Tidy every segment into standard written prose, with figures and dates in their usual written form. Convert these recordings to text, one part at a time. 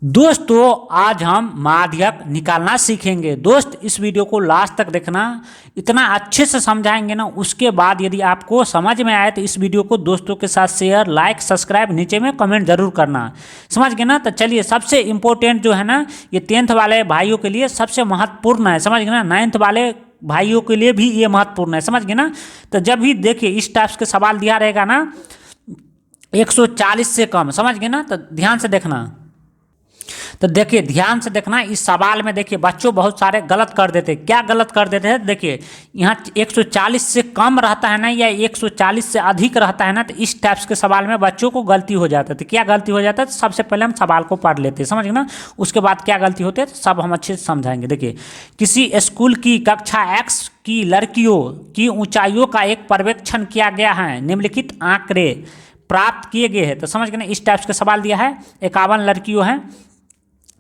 दोस्तों आज हम माध्यक निकालना सीखेंगे। दोस्त इस वीडियो को लास्ट तक देखना, इतना अच्छे से समझाएंगे ना। उसके बाद यदि आपको समझ में आए तो इस वीडियो को दोस्तों के साथ शेयर, लाइक, सब्सक्राइब, नीचे में कमेंट जरूर करना। समझ गए ना। तो चलिए, सबसे इम्पोर्टेंट जो है ना, ये 10th वाले भाइयों के लिए सबसे महत्वपूर्ण है। समझ गए ना। 9th वाले भाइयों के लिए भी ये महत्वपूर्ण है। समझ गए ना। तो जब भी देखिए इस टाइप के सवाल दिया रहेगा ना 140 से कम, समझ गए ना, तो ध्यान से देखना। तो देखिए ध्यान से देखना, इस सवाल में देखिए बच्चों बहुत सारे गलत कर देते हैं। क्या गलत कर देते हैं? देखिए यहाँ 140 से कम रहता है ना, या 140 से अधिक रहता है ना, तो इस टाइप्स के सवाल में बच्चों को गलती हो जाता है। तो क्या गलती हो जाता है? तो सबसे पहले हम सवाल को पढ़ लेते हैं, समझ गए ना। उसके बाद क्या गलती होती है तो सब हम अच्छे से समझाएंगे। देखिए, किसी स्कूल की कक्षा एक्स की लड़कियों की ऊंचाइयों का एक पर्यवेक्षण किया गया है, निम्नलिखित आंकड़े प्राप्त किए गए हैं। तो समझ गए ना, इस टाइप्स का सवाल दिया है। 51 लड़कियों हैं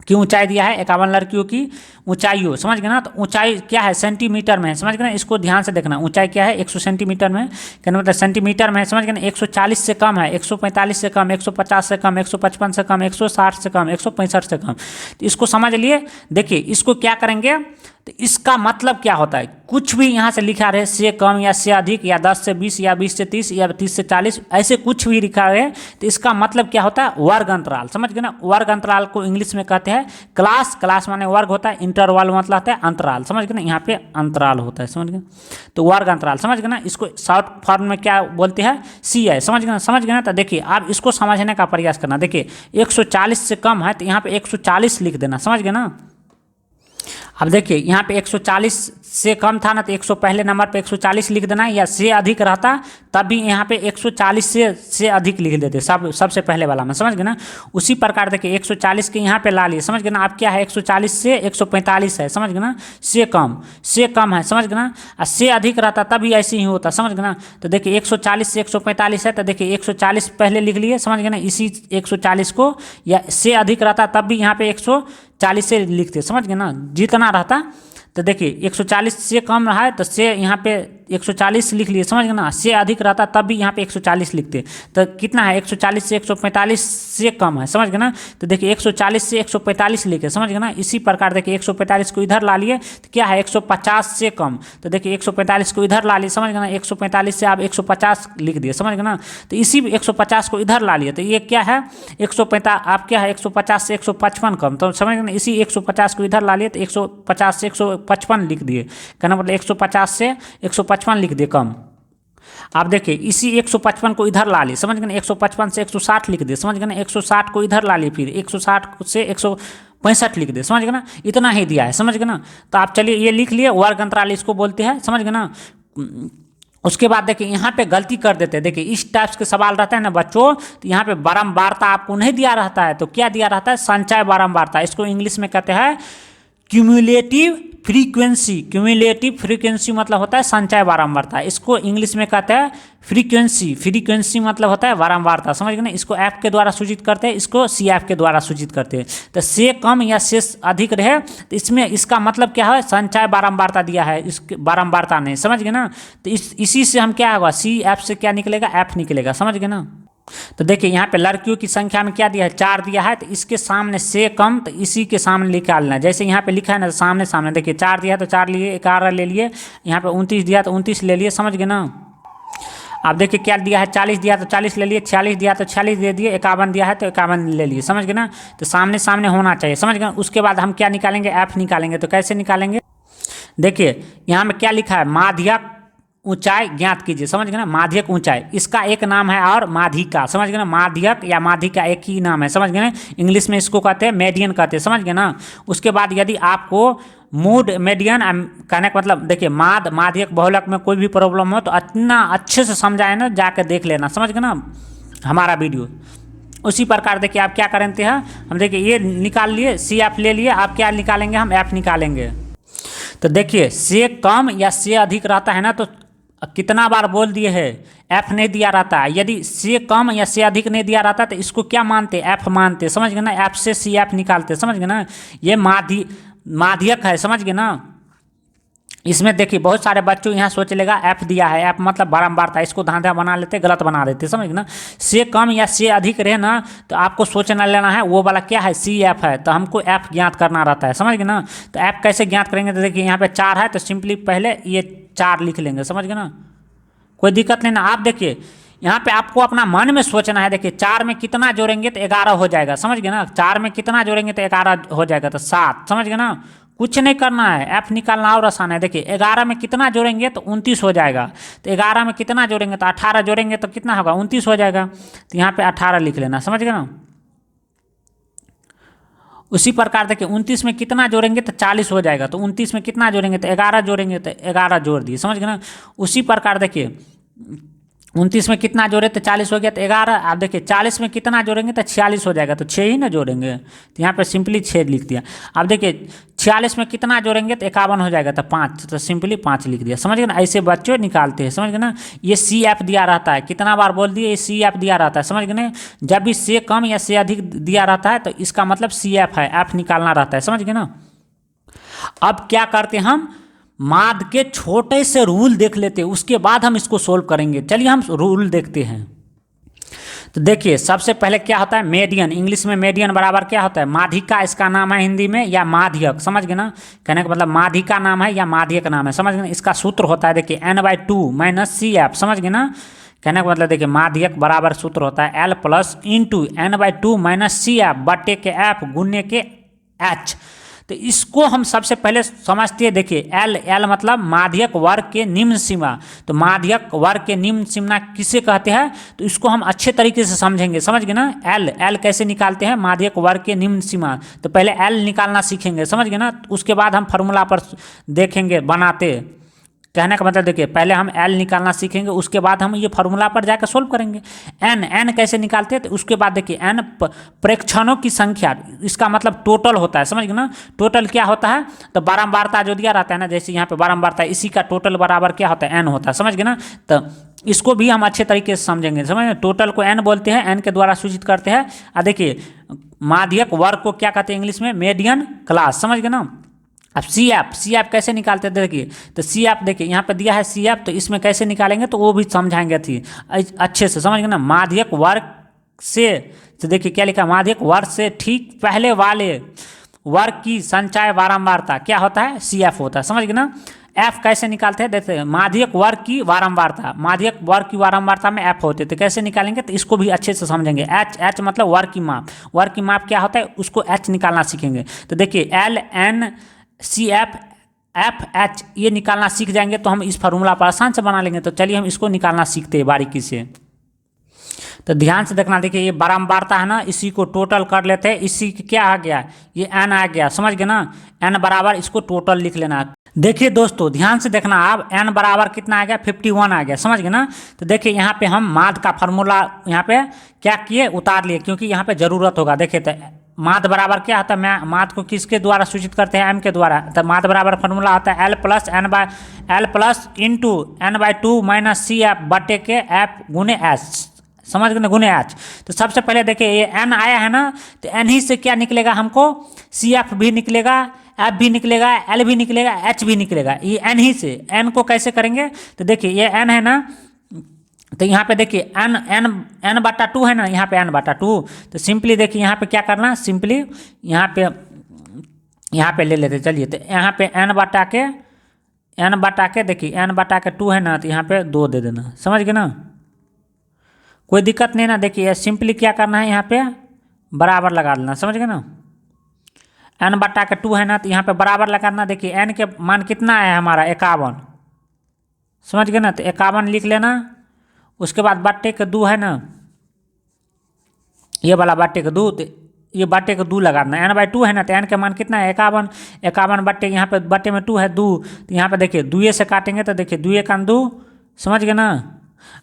की ऊंचाई दिया है, 51 लड़कियों की ऊंचाइयों, समझ गए ना। तो ऊंचाई क्या है? सेंटीमीटर में है, समझ गए ना। इसको ध्यान से देखना। ऊंचाई क्या है? 100 सेंटीमीटर में, कहने मतलब सेंटीमीटर में है, समझ गए ना। 140 से कम है, 145 से कम, 150 से कम, 155 से कम, 160 से कम, 165 से कम। तो इसको समझ लिए। देखिए इसको क्या करेंगे, तो इसका मतलब क्या होता है? कुछ भी यहाँ से लिखा रहे, से कम या से अधिक, या 10 से 20, या 20 से 30, या 30 से 40, ऐसे कुछ भी लिखा रहे, तो इसका मतलब क्या होता है? वर्ग अंतराल। समझ गए ना। वर्ग अंतराल को इंग्लिश में कहते हैं क्लास। क्लास माने वर्ग होता है, इंटरवल मतलब होता है अंतराल। समझ गए ना, यहाँ पे अंतराल होता है, समझ गए। तो वर्ग अंतराल, समझ गए ना। इसको शॉर्ट फॉर्म में क्या बोलते हैं? सी है, समझ गए ना। समझ गए ना। तो देखिए आप इसको समझने का प्रयास करना। देखिए 140 से कम है तो यहाँ पे 140 लिख देना, समझ गए ना। अब देखिए यहाँ पे 140 से कम था ना, तो 100 पहले नंबर पे 140 लिख देना, या से अधिक रहता तब भी यहाँ पे 140 से अधिक लिख देते सबसे पहले वाला में, समझ गए ना। उसी प्रकार देखिए 140 के यहाँ पे ला लिए, समझ गए ना। अब क्या है? 140 से 145 है, समझ गए ना। से कम है, समझ गए ना। और से अधिक रहता तभी ऐसे ही होता, समझ गए ना। तो देखिए 140 से 145 है, तो देखिए 140 पहले लिख लिए, समझ गए ना। इसी 140 को, या से अधिक रहता तब भी यहाँ पे 140 से लिखते, समझ गए ना। जितना रहता, तो देखिए 140 से कम रहा है तो से यहाँ पे 140 लिख लिए, समझ गए ना। से अधिक रहता तब भी यहाँ पे 140 लिखते। तो कितना है? 140 से 145 से कम है, समझ गए ना। तो देखिए 140 से 145 लिखे, समझ गए ना। इसी प्रकार देखिए 145 को इधर ला लिए, तो क्या है? 150 से कम। तो देखिए 145 को इधर ला लिए, समझ गए ना। 145 से आप 150 लिख दिए, समझ गए ना। तो इसी 150 को इधर ला लिए, तो ये क्या है? 150 आप क्या है? 150 से 155 कम, तो समझ गए ना। इसी 150 को इधर ला लिए, तो 150 से 155 लिख दिए, कहना मतलब 150 से 155 लिख दिए कम। आप देखिए इसी 155 को इधर ला लिए, समझ गए ना। 155 से 160 लिख दिए, समझ गए ना। 160 को इधर ला लिए, फिर 160 से 165 लिख दिए, समझ गए ना। इतना ही दिया है, समझ गए ना। तो आप चलिए ये लिख लिए, वर्ग अंतराल इसको बोलते हैं, समझ गए ना। उसके बाद देखिए यहाँ पे गलती कर देते हैं। देखिए इस टाइप्स के सवाल रहता है ना बच्चों, तो यहाँ पे बारंबारता आपको नहीं दिया रहता है, तो क्या दिया रहता है? संचय बारंबारता। इसको इंग्लिश में कहते हैं क्यूमुलेटिव फ्रीक्वेंसी। क्यूमुलेटिव फ्रीक्वेंसी मतलब होता है संचय बारंबारता। इसको इंग्लिश में कहते हैं फ्रीक्वेंसी मतलब होता है बारंबारता, समझ गए ना। इसको एफ के द्वारा सूचित करते हैं, इसको सी एफ के द्वारा सूचित करते हैं। तो से कम या से अधिक रहे तो इसमें इसका मतलब क्या है? संचय बारंबारता दिया है, इस बारंबारता नहीं, समझ गए ना। तो इसी से हम क्या होगा? सी एफ से क्या निकलेगा? एफ निकलेगा, समझ गए ना। तो देखिए यहाँ पे लड़कियों की संख्या में क्या दिया है? 4 दिया है, तो इसके सामने से कम, तो इसी के सामने निकालना है। जैसे यहाँ पे लिखा है ना, सामने देखिए 4 दिया है तो 4 लिए, 11 ले लिए। यहाँ पे 29 दिया तो 29 ले लिए, समझ गए ना। अब देखिए क्या दिया है? 40 दिया तो 40 ले लिए, 46 दिया तो 46 दे दिए, 51 दिया है तो 51 ले लिए, समझ गए ना। तो सामने होना चाहिए, समझ गए। उसके बाद हम क्या निकालेंगे? एफ निकालेंगे। तो कैसे निकालेंगे? देखिए यहाँ में क्या लिखा है? माध्यक ऊंचाई ज्ञात कीजिए, समझ गए ना। माध्यक ऊंचाई इसका एक नाम है, और माध्यिका, समझ गए ना। माध्यक या माध्यिका एक ही नाम है, समझ गए ना। इंग्लिश में इसको कहते हैं मेडियन कहते हैं, समझ गए ना। उसके बाद यदि आपको मूड मेडियन कहने का मतलब, देखिए माध्यक बहुलक में कोई भी प्रॉब्लम हो तो इतना अच्छे से समझाए ना, जाकर देख लेना, समझ गए ना हमारा वीडियो। उसी प्रकार देखिए आप क्या करते हैं, हम देखिए ये निकाल लिए, सी एफ ले लिए। आप क्या निकालेंगे? हम एफ निकालेंगे। तो देखिए से कम या से अधिक रहता है ना, तो कितना बार बोल दिए है? एफ नहीं दिया रहता है। यदि से कम या से अधिक नहीं दिया रहता तो इसको क्या मानते? एफ मानते, समझ गए ना। एफ से सी एफ निकालते, समझ गए ना। ये माध्यक है, समझ गए ना। इसमें देखिए बहुत सारे बच्चों यहाँ सोच लेगा एफ दिया है, एफ मतलब बारंबारता, इसको धांधा बना लेते, गलत बना देते, समझ गए ना। से कम या से अधिक रहे ना तो आपको सोचना लेना है वो वाला क्या है, सी एफ है, तो हमको एफ ज्ञात करना रहता है, समझ गए ना। तो एफ कैसे ज्ञात करेंगे, तो देखिए यहाँ पे 4 है तो सिंपली पहले ये 4 लिख लेंगे, समझ गए ना, कोई दिक्कत नहीं ना। आप देखिए यहाँ पे आपको अपना मन में सोचना है, देखिए 4 में कितना जोड़ेंगे तो 11 हो जाएगा, समझ गए ना। 4 में कितना जोड़ेंगे तो 11 हो जाएगा, तो 7, समझ गए ना। कुछ नहीं करना है, एफ निकालना और आसान है। देखिए 11 में कितना जोड़ेंगे तो 29 हो जाएगा, तो 11 में कितना जोड़ेंगे तो 18 जोड़ेंगे तो कितना होगा, 29 हो जाएगा, तो यहाँ पे 18 लिख लेना, समझ गए ना। उसी प्रकार देखिए 29 में कितना जोड़ेंगे तो 40 हो जाएगा, तो 29 में कितना जोड़ेंगे तो 11 जोड़ेंगे, तो 11 जोड़ दिए, समझ गए ना। उसी प्रकार देखिए 29 में कितना जोड़े तो 40 हो गया, तो 11, आप देखिए 40 में कितना जोड़ेंगे तो 46 हो जाएगा, तो 6 ही ना जोड़ेंगे, तो यहाँ पे सिंपली 6 लिख दिया। अब देखिए 46 में कितना जोड़ेंगे तो 51 हो जाएगा, तो 5, तो सिंपली 5 लिख दिया, समझ गए ना। ऐसे बच्चे निकालते हैं, समझ गए ना। ये सी एफ दिया रहता है, कितना बार बोल दिए, ये सी एफ दिया रहता है, समझ गए ना। जब भी से कम या से अधिक दिया रहता है तो इसका मतलब सी एफ है, एफ निकालना रहता है, समझ गए ना। अब क्या करते हैं हम, माद के छोटे से रूल देख लेते हैं, उसके बाद हम इसको सोल्व करेंगे। चलिए हम रूल देखते हैं। तो देखिए सबसे पहले क्या होता है, मेडियन, इंग्लिश में मेडियन बराबर क्या होता है, माध्यिका इसका नाम है हिंदी में, या माध्यक, समझ गए ना। कहने का मतलब माध्यिका नाम है या माध्यक नाम है, समझ गए ना। इसका सूत्र होता है देखिए n/2 माइनस सी एफ, समझ गए ना। कहने का मतलब देखिए माध्यक बराबर सूत्र होता है L plus into n/2 minus C F बटे के एफ गुने के एच। तो इसको हम सबसे पहले समझते हैं, देखिए एल मतलब माध्यक वर्ग के निम्न सीमा, तो माध्यक वर्ग के निम्न सीमा किसे कहते हैं, तो इसको हम अच्छे तरीके से समझेंगे, समझ गए ना। एल कैसे निकालते हैं, माध्यक वर्ग के निम्न सीमा, तो पहले एल निकालना सीखेंगे, समझ गए ना। उसके बाद हम फार्मूला पर देखेंगे बनाते। कहने का मतलब देखिए पहले हम एल निकालना सीखेंगे, उसके बाद हम ये फार्मूला पर जाकर सोल्व करेंगे। एन कैसे निकालते हैं, तो उसके बाद देखिए एन प्रेक्षणों की संख्या, इसका मतलब टोटल होता है, समझ गए ना। टोटल क्या होता है, तो बारंबारता जो दिया रहता है ना, जैसे यहाँ पे बारंबारता, इसी का टोटल बराबर क्या होता है, एन होता है, समझ गए ना। तो इसको भी हम अच्छे तरीके से समझेंगे, समझ। टोटल को एन बोलते हैं, एन के द्वारा सूचित करते हैं। और देखिए माध्यक वर्ग को क्या कहते हैं इंग्लिश में, मीडियन क्लास, समझ गए ना। अब सी एफ कैसे निकालते हैं, देखिए तो सी एफ देखिए यहाँ पे दिया है सी एफ, तो इसमें कैसे निकालेंगे तो वो भी समझाएंगे थी अच्छे से, समझ गए ना। माध्यक वर्ग से, तो देखिए क्या लिखा, माध्यक वर्ग से ठीक पहले वाले वर्ग की संचय बारंबारता क्या होता है, सी एफ होता है, समझ गए ना। एफ कैसे निकालते हैं, देखते हैं माध्यक वर्ग की बारंबारता, माध्यक वर्ग की बारंबारता में एफ होते, तो कैसे निकालेंगे तो इसको भी अच्छे से समझेंगे। एच मतलब वर्ग की माप, वर्ग की माप क्या होता है उसको एच निकालना सीखेंगे। तो देखिए L N C F H ये निकालना सीख जाएंगे तो हम इस फार्मूला पर आसान से बना लेंगे। तो चलिए हम इसको निकालना सीखते हैं बारीकी से। तो ध्यान से देखना, देखिए ये बारंबारता है ना, इसी को टोटल कर लेते हैं, इसी क्या आ गया, ये एन आ गया, समझ गए ना। एन बराबर इसको टोटल लिख लेना। देखिए दोस्तों ध्यान से देखना, आप एन बराबर कितना आ गया, 51 आ गया, समझ गए ना। तो देखिए यहाँ पे हम माद का फार्मूला यहाँ पे क्या किए, उतार लिए, क्योंकि यहाँ पे जरूरत होगा। देखिए तो माद बराबर क्या होता है, माद को किसके द्वारा सूचित करते हैं, एम के द्वारा। तो माद बराबर फार्मूला होता है L plus into n/2 minus C F बटे के एफ गुने एच, समझ गए ना, गुने एच। तो सबसे पहले देखिए ये एन आया है ना, तो एन ही से क्या निकलेगा हमको, सी एफ भी निकलेगा, एफ भी निकलेगा, एल भी निकलेगा, एच भी निकलेगा, ये एन ही से। एन को कैसे करेंगे, तो देखिए ये एन है ना, तो यहाँ पे देखिए n/2 है ना, यहाँ पे n/2, तो सिंपली देखिए यहाँ पे क्या करना, सिंपली यहाँ पे ले लेते, चलिए तो यहाँ पे n बटा के देखिए n/2 है ना, तो यहाँ पे 2 दे देना, समझ गए ना, कोई दिक्कत नहीं ना। देखिए सिंपली क्या करना है, यहाँ पे बराबर लगा देना, समझ गए ना। n/2 है ना, तो यहाँ पे बराबर लगाना। देखिए n के मान कितना है हमारा, 51, समझ गए ना, तो 51 लिख लेना। उसके बाद बट्टे के 2 है ना, ये वाला बट्टे के 2, तो ये बट्टे के 2 लगा देना। n/2 है ना, तो n के मान कितना है, 51 बट्टे, यहाँ पे बट्टे में 2 है 2, तो यहाँ पे देखिए 2 से काटेंगे तो देखिए 2 × 2, समझ गए ना।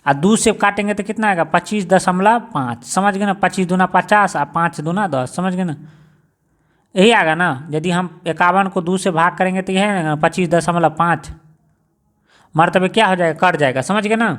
और 2 से काटेंगे तो कितना आएगा, 25.5, समझ गए ना। 25 दूना 50 और 5 दूना 10, समझ गए ना, यही आएगा ना। यदि हम 51 को 2 से भाग करेंगे तो यह है 25.5, मर्तबे क्या हो जाएगा, कट जाएगा, समझ गए ना।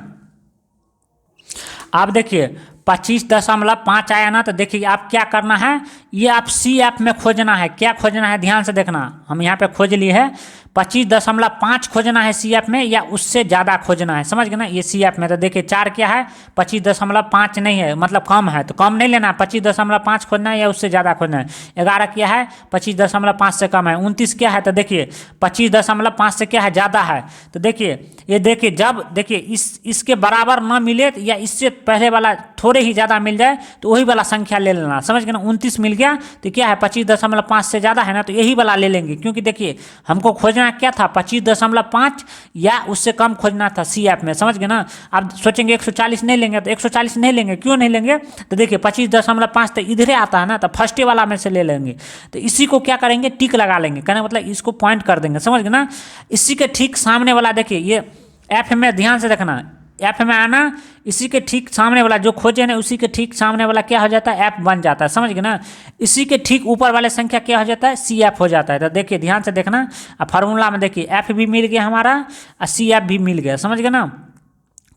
आप देखिए 25.5 आया ना, तो देखिए आप क्या करना है, ये आप सी ऐप में खोजना है। क्या खोजना है, ध्यान से देखना, हम यहाँ पे खोज लिए है 25.5 खोजना है सी ऐप में, या उससे ज़्यादा खोजना है, समझ गए ना। ये सी ऐप में तो देखिए 4 क्या है, 25.5 नहीं है, मतलब कम है, तो कम नहीं लेना, 25.5 खोजना है या उससे ज़्यादा खोजना है। 11 क्या है, 25.5 से कम है। 29 क्या है, तो देखिए 25.5 से क्या है, ज़्यादा है। तो देखिए ये देखिए, जब देखिए इसके बराबर ना मिले या इससे पहले वाला थोड़े ही ज़्यादा मिल जाए तो वही वाला संख्या ले लेना, समझ गए ना। 29 मिल गया तो क्या है, 25.5 से ज़्यादा है ना, तो यही वाला ले लेंगे, क्योंकि देखिए हमको खोजना क्या था, 25.5 या उससे कम खोजना था सी ऐप में, समझ गए ना। आप सोचेंगे 140 नहीं लेंगे, तो 140 नहीं लेंगे, क्यों नहीं लेंगे, तो देखिए 25.5 तो इधरे आता है ना, तो फर्स्ट वाला में से ले लेंगे। तो इसी को क्या करेंगे, टिक लगा लेंगे, कहने मतलब इसको पॉइंट कर देंगे, समझ गए ना। इसी के ठीक सामने वाला देखिए, ये एफ में ध्यान से देखना, एफ में आना, इसी के ठीक सामने वाला जो खोजे ना, उसी के ठीक सामने वाला क्या हो जाता है, एफ बन जाता है, समझ गए ना। इसी के ठीक ऊपर वाले संख्या क्या हो जाता है, सी एफ हो जाता है। तो देखिए ध्यान से देखना, अब फार्मूला में देखिए एफ भी मिल गया हमारा और सी एफ भी मिल गया, समझ गए ना।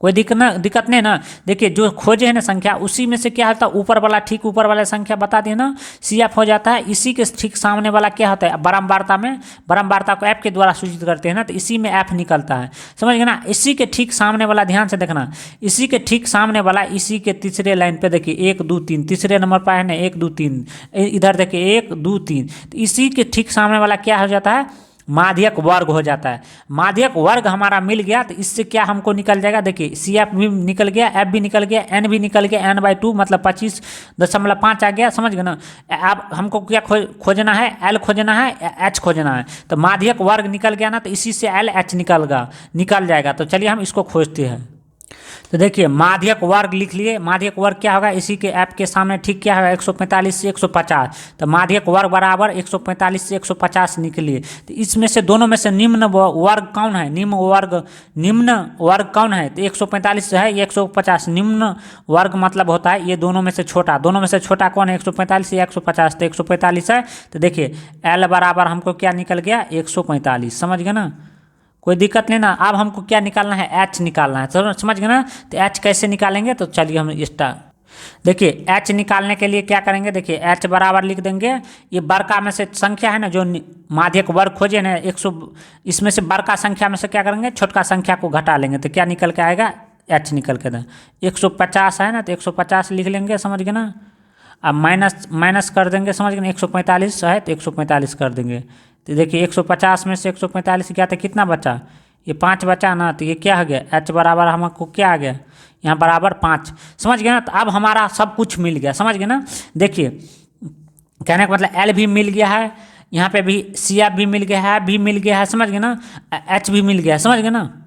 कोई दिक्कत नहीं ना। देखिए जो खोजे है ना संख्या, उसी में से क्या होता है, ऊपर वाला ठीक ऊपर वाला संख्या बता दिए ना, सी एफ हो जाता है। इसी के ठीक सामने वाला क्या होता है, बारंबारता को एफ के द्वारा सूचित करते हैं ना, तो इसी में एफ निकलता है, समझ गए ना। इसी के ठीक सामने वाला ध्यान से देखना, इसी के ठीक सामने वाला, इसी के तीसरे लाइन पे देखिए 1 2 3, तीसरे नंबर पर है ना 1 2 3, इधर देखिए 1 2 3, तो इसी के ठीक सामने वाला क्या हो जाता है, माध्यक वर्ग हो जाता है। माध्यक वर्ग हमारा मिल गया, तो इससे क्या हमको निकल जाएगा, देखिए सी एफ भी निकल गया, एफ भी निकल गया, एन भी निकल गया, n/2 मतलब 25.5 आ गया, समझ गए ना। अब हमको क्या खोजना है, एल खोजना है, एच खोजना है। तो माध्यक वर्ग निकल गया ना, तो इसी से एल एच निकल जाएगा। तो चलिए हम इसको खोजते हैं। तो देखिए माध्यक वर्ग लिख लिए, माध्यक वर्ग क्या होगा, इसी के ऐप के सामने ठीक क्या होगा, 145 से 150, तो माध्यक वर्ग बराबर 145 से 150 निकलिए। तो इसमें से दोनों में से निम्न वर्ग कौन है, निम्न वर्ग कौन है, तो 145 है, ये 150, निम्न वर्ग मतलब होता है ये दोनों में से छोटा, दोनों में से छोटा कौन है, 145 या 150, तो 145 है। तो देखिए एल बराबर हमको क्या निकल गया, 145, समझ गए ना, कोई दिक्कत नहीं ना। अब हमको क्या निकालना है, एच निकालना है, समझ गए ना। तो एच कैसे निकालेंगे, तो चलिए हम देखिए एच निकालने के लिए क्या करेंगे, देखिए एच बराबर लिख देंगे, ये बड़का में से संख्या है ना, जो माध्यक वर्ग खोजे ना 100, इसमें से बड़का संख्या में से क्या करेंगे, छोटका संख्या को घटा लेंगे, तो क्या निकल के आएगा, एच निकल के ना 150 है ना, तो 150 लिख लेंगे, समझ गए ना। अब माइनस कर देंगे, समझ गए, 145 है तो 145 कर देंगे। तो देखिए 150 में से 145 गया तो कितना बचा, ये 5 बचा ना, तो ये क्या हो गया, एच बराबर हमको क्या आ गया, यहाँ बराबर 5, समझ गए ना। तो अब हमारा सब कुछ मिल गया, समझ गए ना। देखिए कहने का मतलब एल भी मिल गया है, यहाँ पे भी सी एफ भी मिल गया है, भी मिल गया है, समझ गए ना, एच भी मिल गया है, समझ गए ना।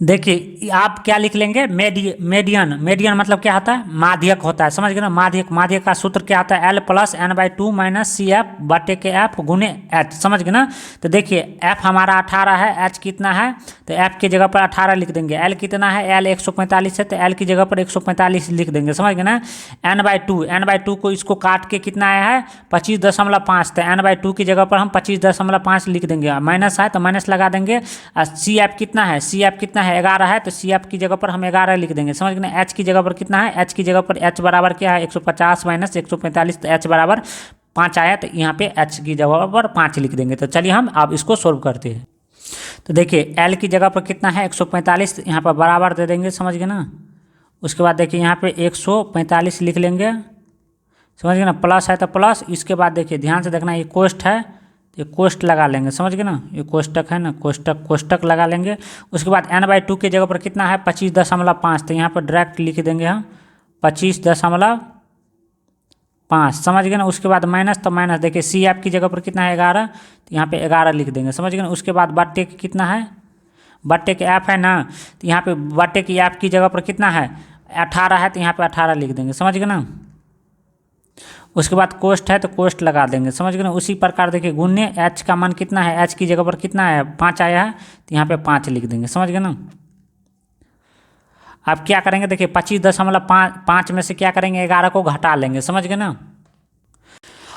देखिए आप क्या लिख लेंगे, मेडियन मतलब क्या होता है, माध्यक होता है, समझ गए ना। माध्यक का सूत्र क्या आता है, L + n/2 - CF बटे के F गुने H, समझ गए ना। तो देखिए F हमारा 18 है, H कितना है, तो F की जगह पर 18 लिख देंगे। L कितना है, L 145 है, तो L की जगह पर 145 लिख देंगे, समझ गए ना। n/2 को इसको काट के कितना आया है, 25.5, तो n/2 की जगह पर हम 25.5 लिख देंगे, माइनस है तो माइनस लगा देंगे। CF कितना है, 11 है, तो सी एफ की जगह पर हम 11 लिख देंगे, समझ गए ना। एच की जगह पर कितना है, एच की जगह पर एच बराबर क्या है, 150 - 145, तो एच बराबर 5 आया, तो यहाँ पे एच की जगह पर 5 लिख देंगे। तो चलिए हम अब इसको सोल्व करते हैं। तो देखिए एल की जगह पर कितना है, 145, यहाँ पर बराबर दे देंगे, समझ गए ना। उसके बाद देखिए यहाँ पे 145 लिख लेंगे, समझ गए ना, प्लस है तो प्लस। इसके बाद देखिए ध्यान से देखना, ये कोष्ठ है, ये कोष्ठ लगा लेंगे, समझ गए ना, ये कोष्ठक है ना, कोष्ठक लगा लेंगे। उसके बाद n/2 की जगह पर कितना है, 25.5, तो यहाँ पर डायरेक्ट लिख देंगे हम 25.5, समझ गए ना। उसके बाद माइनस, तो माइनस देखिए सी एफ की जगह पर कितना है, 11, तो यहाँ पे 11 लिख देंगे, समझ गए ना। उसके बाद बट्टे की कितना है, बट्टे के ऐप है ना, तो यहाँ पे बट्टे की ऐप की जगह पर कितना है, 18 है, तो यहाँ पे 18 लिख देंगे, समझ गए ना। उसके बाद कोष्ठ है तो कोष्ठ लगा देंगे, समझ गए ना। उसी प्रकार देखिए गुण्य एच का मान कितना है, एच की जगह पर कितना है, 5 आया है, तो यहाँ पे 5 लिख देंगे, समझ गए ना। अब क्या करेंगे, देखिए 25.5 में से क्या करेंगे, 11 को घटा लेंगे, समझ गए ना।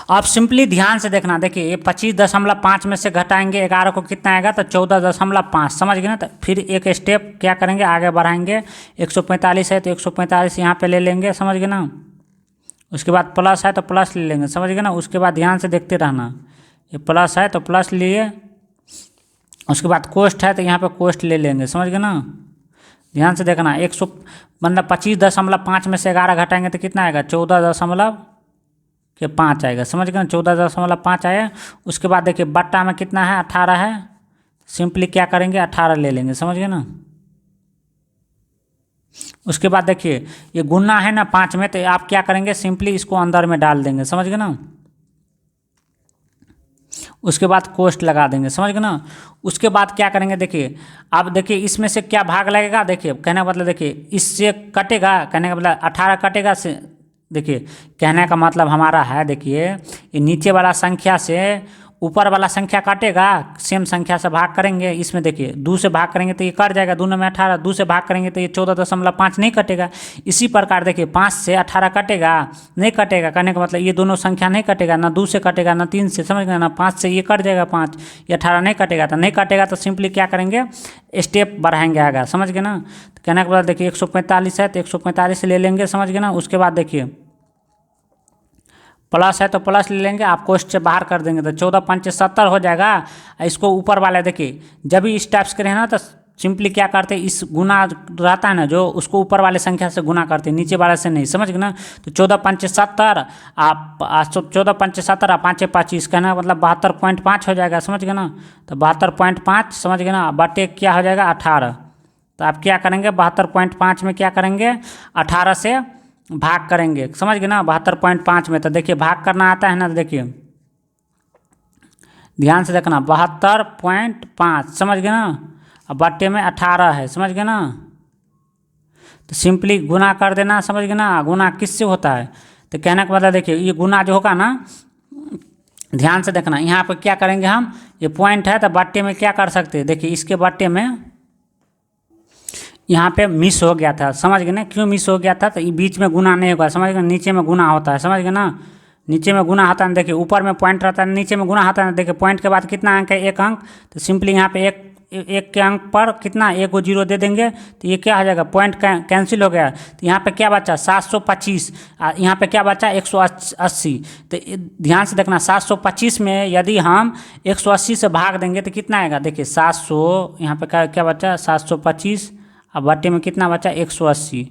अब सिंपली ध्यान से देखना, देखिए ये 25.5 में से घटाएंगे 11 को कितना आएगा, तो 14.5, समझ गए ना। तो फिर एक स्टेप क्या करेंगे, आगे बढ़ाएंगे, 145 है तो 145 यहाँ पे ले लेंगे, समझ गए ना। उसके बाद प्लस है तो प्लस ले लेंगे, समझ गए ना। उसके बाद ध्यान से देखते रहना, ये प्लस है तो प्लस लिए। उसके बाद कोष्ट है तो यहाँ पे कोष्ट ले लेंगे, समझ गए ना। ध्यान से देखना, 100 मतलब 25.5 में से 11 घटाएंगे तो कितना आएगा, 14.5 आएगा, समझ गए ना। 14.5 आया। उसके बाद देखिए बट्टा में कितना है, 18 है। सिंपली क्या करेंगे, 18 ले लेंगे, समझ गए ना। उसके बाद देखिए ये गुना है ना 5 में, तो आप क्या करेंगे, सिंपली इसको अंदर में डाल देंगे, समझ गए ना। उसके बाद कोष्ट लगा देंगे, समझ गए ना। उसके बाद क्या करेंगे, देखिए अब देखिए इसमें से क्या भाग लगेगा, देखिए कहने का मतलब देखिए इससे कटेगा, कहने का मतलब 18 कटेगा से, देखिए कहने का मतलब हमारा है, देखिए ये नीचे वाला संख्या से ऊपर वाला संख्या काटेगा, सेम संख्या से भाग करेंगे। इसमें देखिए 2 से भाग करेंगे तो ये कट जाएगा, 2 में 18, 2 से भाग करेंगे तो ये 14.5 नहीं कटेगा। इसी प्रकार देखिए 5 से 18 कटेगा, नहीं कटेगा, कहने का मतलब ये दोनों संख्या नहीं कटेगा, ना 2 से कटेगा ना 3 से, समझ गए ना। 5 से ये कट जाएगा 5, ये 18 नहीं कटेगा, तो नहीं कटेगा तो सिंपली क्या करेंगे, स्टेप बढ़ाएंगे आगे, समझ गए ना। तो कहने का मतलब देखिए 145 है तो 145 ले लेंगे, समझ गए ना। उसके बाद देखिए प्लस है तो प्लस ले लेंगे, आप कोष्ट से बाहर कर देंगे तो 14×5 = 70 हो जाएगा। इसको ऊपर वाले देखिए जब भी इस टाइप्स करें ना तो सिंपली क्या करते हैं, इस गुना रहता है ना जो, उसको ऊपर वाले संख्या से गुना करते हैं, नीचे वाले से नहीं, समझ गए ना। तो 14×5 = 70, आप 14×5 = 70, 5 × 25 कहना मतलब 72.5 हो जाएगा, समझ गए ना। तो 72.5 समझ गए ना, बटे क्या हो जाएगा 18। तो आप क्या करेंगे, 72.5 में क्या करेंगे, 18 से भाग करेंगे, समझ गए ना। 72.5 में तो देखिए भाग करना आता है ना, तो देखिए ध्यान से देखना, 72.5 समझ गए ना। अब बट्टे में 18 है, समझ गए ना। तो सिंपली गुना कर देना, समझ गए ना। गुना किससे होता है, तो कहने का मतलब देखिए ये गुना जो होगा ना, ध्यान से देखना, यहाँ पर क्या करेंगे हम, ये पॉइंट है तो बट्टे में क्या कर सकते हैं, देखिए इसके बट्टे में यहाँ पे मिस हो गया था, समझ गए ना। क्यों मिस हो गया था, तो ये बीच में गुना नहीं होगा, समझ गए, नीचे में गुना होता है, समझ गए ना। नीचे में गुना होता है, देखिए ऊपर में पॉइंट रहता है, नीचे में गुना होता है। देखिए पॉइंट के बाद कितना अंक है, 1 अंक, तो सिंपली यहाँ पे एक के अंक पर कितना, 1 को 0 दे देंगे, तो ये क्या हो जाएगा, पॉइंट कैंसिल हो गया। तो यहाँ पे क्या बचा, 725, यहाँ पे क्या बचा, 180। तो ध्यान से देखना, 725 में यदि हम 180 से भाग देंगे तो कितना आएगा, देखिए 700, यहाँ पे क्या बचा 725, अब बट्टे में कितना बचा 180।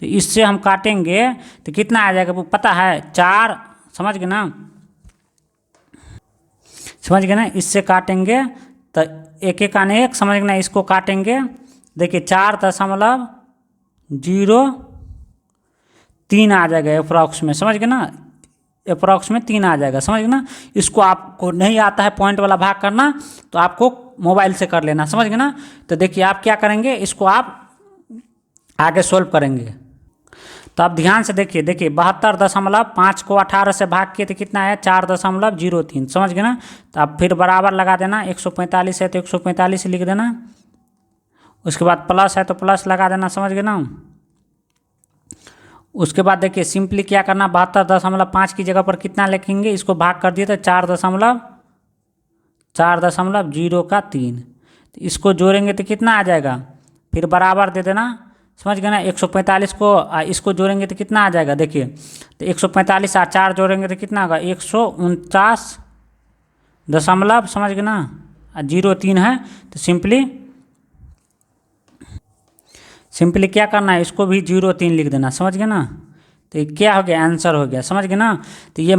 तो इससे हम काटेंगे तो कितना आ जाएगा, वो पता है 4, समझ गए ना, समझ गए ना। इससे काटेंगे तो 1 आने 1, समझ गए ना। इसको काटेंगे, देखिए 4.03 आ जाएगा अप्रॉक्स में, समझ गए ना। अप्रॉक्स में 3 आ जाएगा, समझ गए ना। इसको आपको नहीं आता है पॉइंट वाला भाग करना तो आपको मोबाइल से कर लेना, समझ गए ना। तो देखिए आप क्या करेंगे, इसको आप आगे सोल्व करेंगे। तो आप ध्यान से देखिए, 72.5 को 18 से भाग किए तो कितना है, 4.03, समझ गए ना। तो आप फिर बराबर लगा देना, 145 है तो 145 लिख देना। उसके बाद प्लस है तो प्लस लगा देना, समझ गए ना। उसके बाद देखिए सिंपली क्या करना, 72.5 की जगह पर कितना लिखेंगे, इसको भाग कर दिए तो 4.03। तो इसको जोड़ेंगे तो कितना आ जाएगा, फिर बराबर दे देना, समझ गए ना। 145 को इसको जोड़ेंगे तो कितना आ जाएगा, देखिए तो 145 और 4 जोड़ेंगे तो कितना होगा, 149 दशमलव, समझ गए ना, 03 है। तो सिंपली क्या करना है, इसको भी 03 लिख देना, समझ गए ना। तो ये क्या हो गया, आंसर हो गया, समझ गए ना। तो ये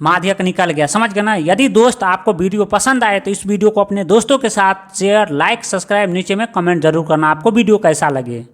माध्यक निकल गया, समझ गए ना। यदि दोस्त आपको वीडियो पसंद आए तो इस वीडियो को अपने दोस्तों के साथ शेयर, लाइक, सब्सक्राइब, नीचे में कमेंट जरूर करना आपको वीडियो कैसा लगे।